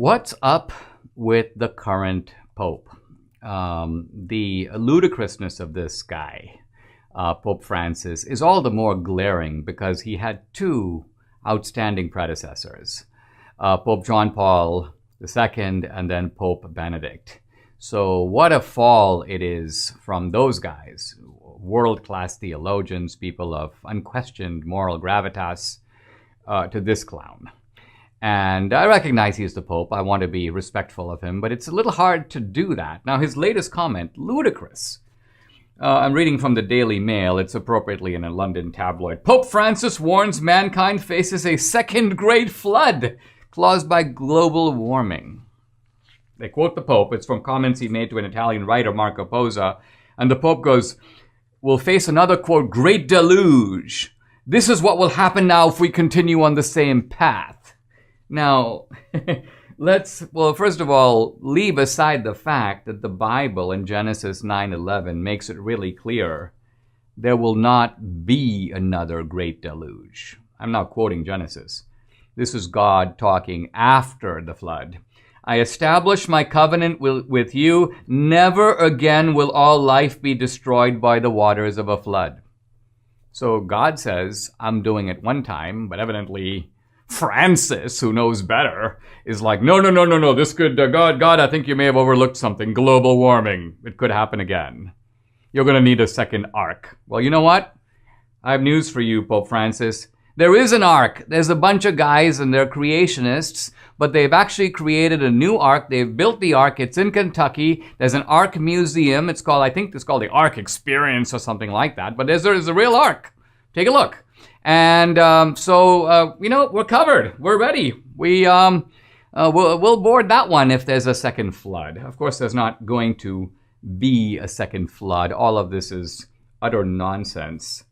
What's up with the current Pope? The ludicrousness of this guy, Pope Francis, is all the more glaring because he had two outstanding predecessors, Pope John Paul II and then Pope Benedict. So what a fall it is from those guys, world-class theologians, people of unquestioned moral gravitas, to this clown. And I recognize he's the Pope. I want to be respectful of him, but it's a little hard to do that. Now, his latest comment, ludicrous. I'm reading from the Daily Mail. It's appropriately in a London tabloid. Pope Francis warns mankind faces a second great flood caused by global warming. They quote the Pope. It's from comments he made to an Italian writer, Marco Pozza. And the Pope goes, "We'll face another, quote, great deluge. This is what will happen now if we continue on the same path." Now, well, first of all, leave aside the fact that the Bible in Genesis 9:11 makes it really clear there will not be another great deluge. I'm not quoting Genesis. This is God talking after the flood. I establish my covenant with you. Never again will all life be destroyed by the waters of a flood. So God says, I'm doing it one time, but evidently Francis, who knows better, is like, no, this could, God, I think you may have overlooked something. Global warming. It could happen again. You're going to need a second ark. Well, you know what? I have news for you, Pope Francis. There is an ark. There's a bunch of guys and they're creationists, but they've actually created a new ark. They've built the ark. It's in Kentucky. There's an ark museum. I think it's called the Ark Experience or something like that, but there's a real ark. Take a look. And we're covered. We're ready. We'll board that one if there's a second flood. Of course, there's not going to be a second flood. All of this is utter nonsense.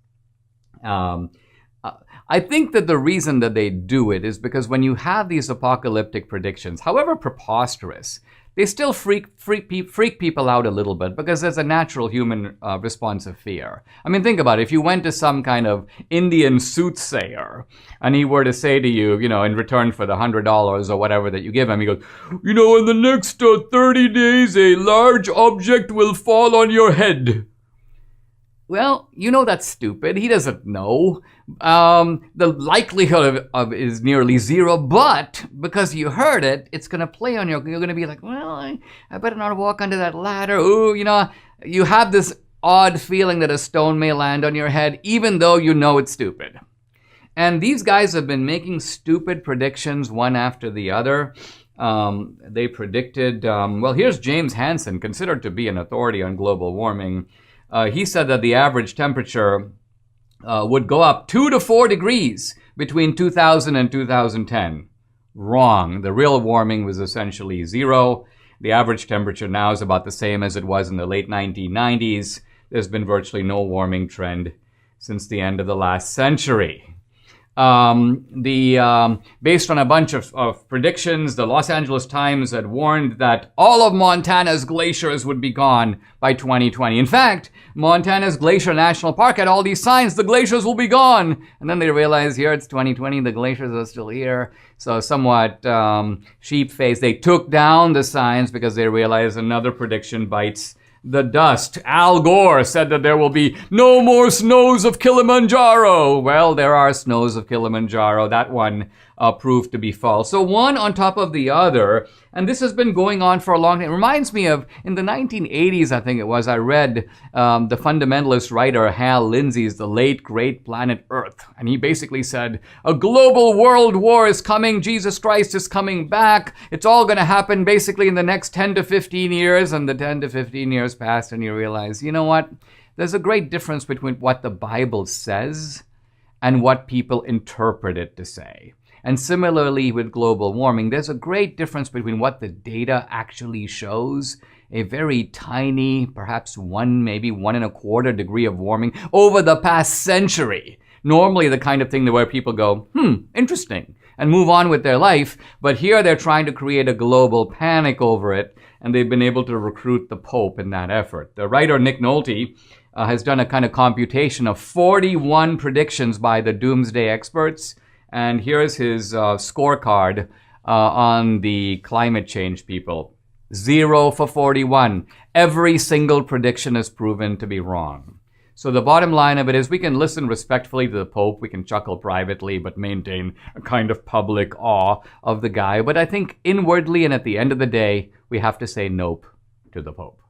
I think that the reason that they do it is because when you have these apocalyptic predictions, however preposterous, they still freak people out a little bit because there's a natural human response of fear. I mean, think about it. If you went to some kind of Indian soothsayer and he were to say to you, in return for the $100 or whatever that you give him, he goes, in the next 30 days, a large object will fall on your head. Well, that's stupid. He doesn't know. The likelihood of is nearly zero, but because you heard it, it's going to play on you're going to be like, well, I better not walk under that ladder. Ooh, you have this odd feeling that a stone may land on your head, even though you know it's stupid. And these guys have been making stupid predictions one after the other. They predicted, here's James Hansen, considered to be an authority on global warming. He said that the average temperature would go up 2 to 4 degrees between 2000 and 2010. Wrong. The real warming was essentially zero. The average temperature now is about the same as it was in the late 1990s. There's been virtually no warming trend since the end of the last century. Based on a bunch of predictions, the Los Angeles Times had warned that all of Montana's glaciers would be gone by 2020. In fact, Montana's Glacier National Park had all these signs, the glaciers will be gone. And then they realized here it's 2020, the glaciers are still here. So somewhat sheep-faced, they took down the signs because they realized another prediction bites the dust. Al Gore said that there will be no more snows of Kilimanjaro. Well, there are snows of Kilimanjaro. That one proved to be false. So one on top of the other, and this has been going on for a long time. It reminds me of, in the 1980s, I think it was, I read the fundamentalist writer Hal Lindsey's The Late Great Planet Earth. And he basically said, a global world war is coming. Jesus Christ is coming back. It's all going to happen basically in the next 10 to 15 years. And the 10 to 15 years passed and you realize, you know what? There's a great difference between what the Bible says and what people interpret it to say. And similarly with global warming, there's a great difference between what the data actually shows, a very tiny, perhaps maybe 1.25 degree of warming over the past century. Normally the kind of thing where people go, interesting, and move on with their life. But here they're trying to create a global panic over it, and they've been able to recruit the Pope in that effort. The writer Nick Nolte has done a kind of computation of 41 predictions by the doomsday experts. And here's his scorecard on the climate change people. 0 for 41. Every single prediction is proven to be wrong. So the bottom line of it is we can listen respectfully to the Pope, we can chuckle privately, but maintain a kind of public awe of the guy. But I think inwardly and at the end of the day, we have to say nope to the Pope.